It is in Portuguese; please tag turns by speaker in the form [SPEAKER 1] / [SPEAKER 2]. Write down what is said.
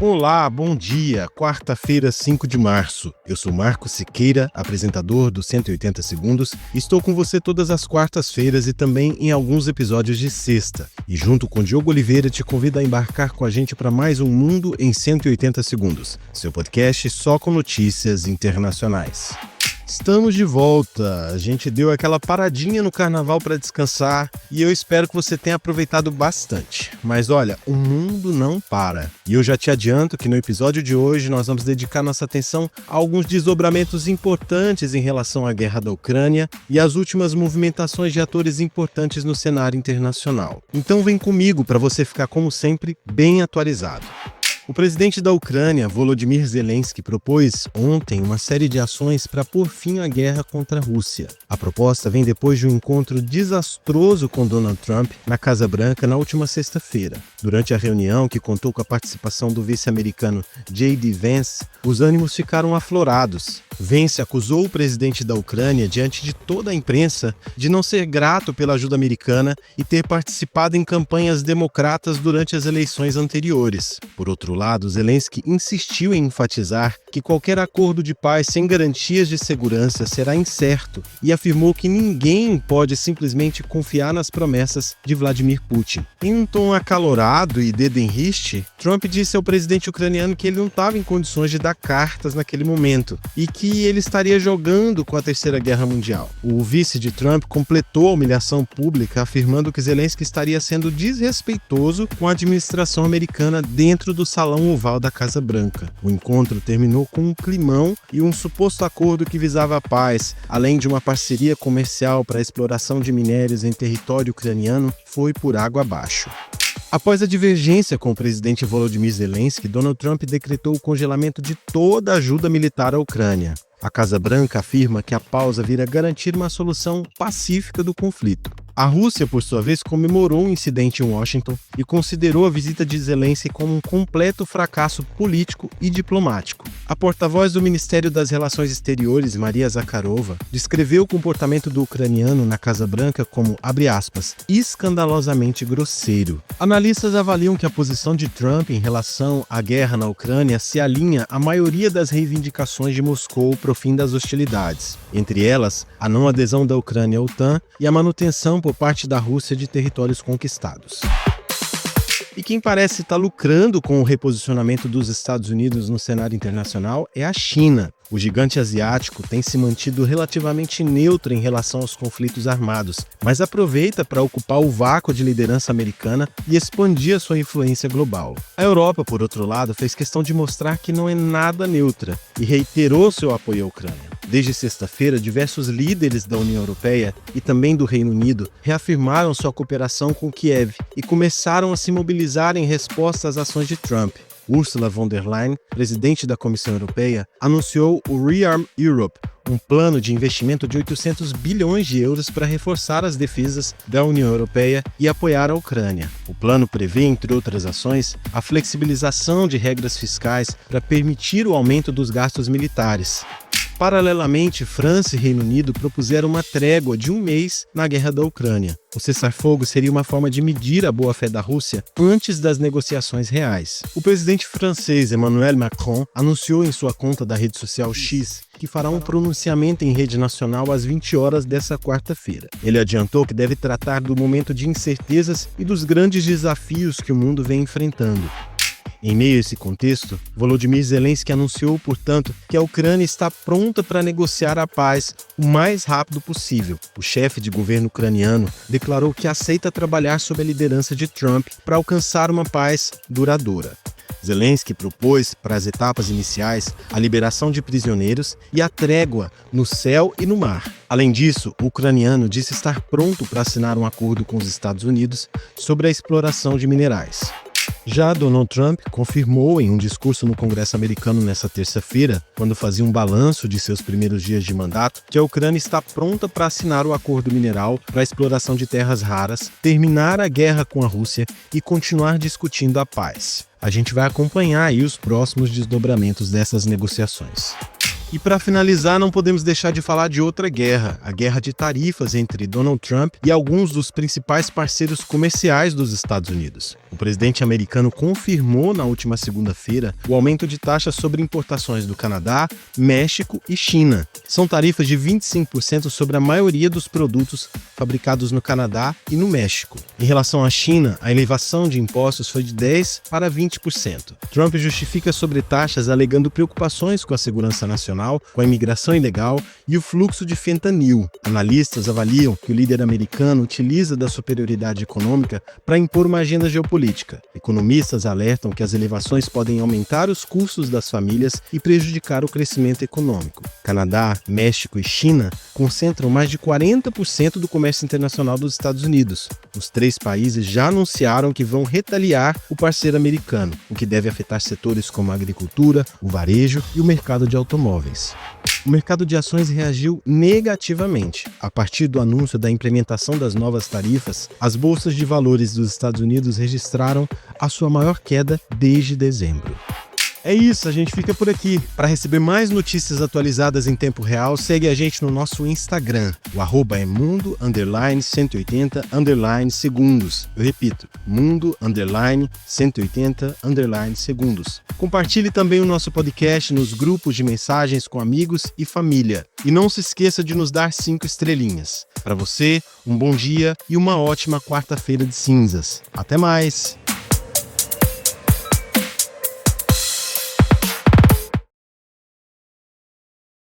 [SPEAKER 1] Olá, bom dia. Quarta-feira, 5 de março. Eu sou Marco Siqueira, apresentador do 180 Segundos. Estou com você todas as quartas-feiras e também em alguns episódios de sexta. E junto com Diogo Oliveira, te convido a embarcar com a gente para mais um Mundo em 180 Segundos, seu podcast só com notícias internacionais. Estamos de volta. A gente deu aquela paradinha no carnaval para descansar e eu espero que você tenha aproveitado bastante. Mas olha, o mundo não para. E eu já te adianto que no episódio de hoje nós vamos dedicar nossa atenção a alguns desdobramentos importantes em relação à guerra da Ucrânia e às últimas movimentações de atores importantes no cenário internacional. Então vem comigo para você ficar, como sempre, bem atualizado. O presidente da Ucrânia, Volodymyr Zelensky, propôs ontem uma série de ações para pôr fim à guerra contra a Rússia. A proposta vem depois de um encontro desastroso com Donald Trump na Casa Branca na última sexta-feira. Durante a reunião, que contou com a participação do vice-americano J.D. Vance, os ânimos ficaram aflorados. Vance acusou o presidente da Ucrânia, diante de toda a imprensa, de não ser grato pela ajuda americana e ter participado em campanhas democratas durante as eleições anteriores. Por outro lado, Zelensky insistiu em enfatizar que qualquer acordo de paz sem garantias de segurança será incerto e afirmou que ninguém pode simplesmente confiar nas promessas de Vladimir Putin. Em um tom acalorado e dedenriste, Trump disse ao presidente ucraniano que ele não estava em condições de dar cartas naquele momento e que ele estaria jogando com a Terceira Guerra Mundial. O vice de Trump completou a humilhação pública afirmando que Zelensky estaria sendo desrespeitoso com a administração americana dentro do Salão Oval da Casa Branca. O encontro terminou com um climão e um suposto acordo que visava a paz, além de uma parceria comercial para a exploração de minérios em território ucraniano, foi por água abaixo. Após a divergência com o presidente Volodymyr Zelensky, Donald Trump decretou o congelamento de toda a ajuda militar à Ucrânia. A Casa Branca afirma que a pausa vira garantir uma solução pacífica do conflito. A Rússia, por sua vez, comemorou o incidente em Washington e considerou a visita de Zelensky como um completo fracasso político e diplomático. A porta-voz do Ministério das Relações Exteriores, Maria Zakharova, descreveu o comportamento do ucraniano na Casa Branca como, abre aspas, escandalosamente grosseiro. Analistas avaliam que a posição de Trump em relação à guerra na Ucrânia se alinha à maioria das reivindicações de Moscou para o fim das hostilidades, entre elas a não adesão da Ucrânia à OTAN e a manutenção por parte da Rússia de territórios conquistados. E quem parece estar lucrando com o reposicionamento dos Estados Unidos no cenário internacional é a China. O gigante asiático tem se mantido relativamente neutro em relação aos conflitos armados, mas aproveita para ocupar o vácuo de liderança americana e expandir a sua influência global. A Europa, por outro lado, fez questão de mostrar que não é nada neutra e reiterou seu apoio à Ucrânia. Desde sexta-feira, diversos líderes da União Europeia e também do Reino Unido reafirmaram sua cooperação com Kiev e começaram a se mobilizar em resposta às ações de Trump. Ursula von der Leyen, presidente da Comissão Europeia, anunciou o Rearm Europe, um plano de investimento de 800 bilhões de euros para reforçar as defesas da União Europeia e apoiar a Ucrânia. O plano prevê, entre outras ações, a flexibilização de regras fiscais para permitir o aumento dos gastos militares. Paralelamente, França e Reino Unido propuseram uma trégua de um mês na guerra da Ucrânia. O cessar-fogo seria uma forma de medir a boa-fé da Rússia antes das negociações reais. O presidente francês Emmanuel Macron anunciou em sua conta da rede social X que fará um pronunciamento em rede nacional às 20 horas dessa quarta-feira. Ele adiantou que deve tratar do momento de incertezas e dos grandes desafios que o mundo vem enfrentando. Em meio a esse contexto, Volodymyr Zelensky anunciou, portanto, que a Ucrânia está pronta para negociar a paz o mais rápido possível. O chefe de governo ucraniano declarou que aceita trabalhar sob a liderança de Trump para alcançar uma paz duradoura. Zelensky propôs, para as etapas iniciais, a liberação de prisioneiros e a trégua no céu e no mar. Além disso, o ucraniano disse estar pronto para assinar um acordo com os Estados Unidos sobre a exploração de minerais. Já Donald Trump confirmou em um discurso no Congresso americano nesta terça-feira, quando fazia um balanço de seus primeiros dias de mandato, que a Ucrânia está pronta para assinar o acordo mineral para a exploração de terras raras, terminar a guerra com a Rússia e continuar discutindo a paz. A gente vai acompanhar aí os próximos desdobramentos dessas negociações. E para finalizar, não podemos deixar de falar de outra guerra, a guerra de tarifas entre Donald Trump e alguns dos principais parceiros comerciais dos Estados Unidos. O presidente americano confirmou na última segunda-feira o aumento de taxas sobre importações do Canadá, México e China. São tarifas de 25% sobre a maioria dos produtos fabricados no Canadá e no México. Em relação à China, a elevação de impostos foi de 10% para 20%. Trump justifica sobre taxas alegando preocupações com a segurança nacional, com a imigração ilegal e o fluxo de fentanil. Analistas avaliam que o líder americano utiliza da superioridade econômica para impor uma agenda geopolítica. Economistas alertam que as elevações podem aumentar os custos das famílias e prejudicar o crescimento econômico. Canadá, México e China concentram mais de 40% do comércio internacional dos Estados Unidos. Os três países já anunciaram que vão retaliar o parceiro americano, o que deve afetar setores como a agricultura, o varejo e o mercado de automóveis. O mercado de ações reagiu negativamente. A partir do anúncio da implementação das novas tarifas, as bolsas de valores dos Estados Unidos registraram a sua maior queda desde dezembro. É isso, a gente fica por aqui. Para receber mais notícias atualizadas em tempo real, segue a gente no nosso Instagram. O arroba é mundo_180_segundos. Eu repito, mundo_180_segundos. Compartilhe também o nosso podcast nos grupos de mensagens com amigos e família. E não se esqueça de nos dar 5 estrelinhas. Para você, um bom dia e uma ótima quarta-feira de cinzas. Até mais!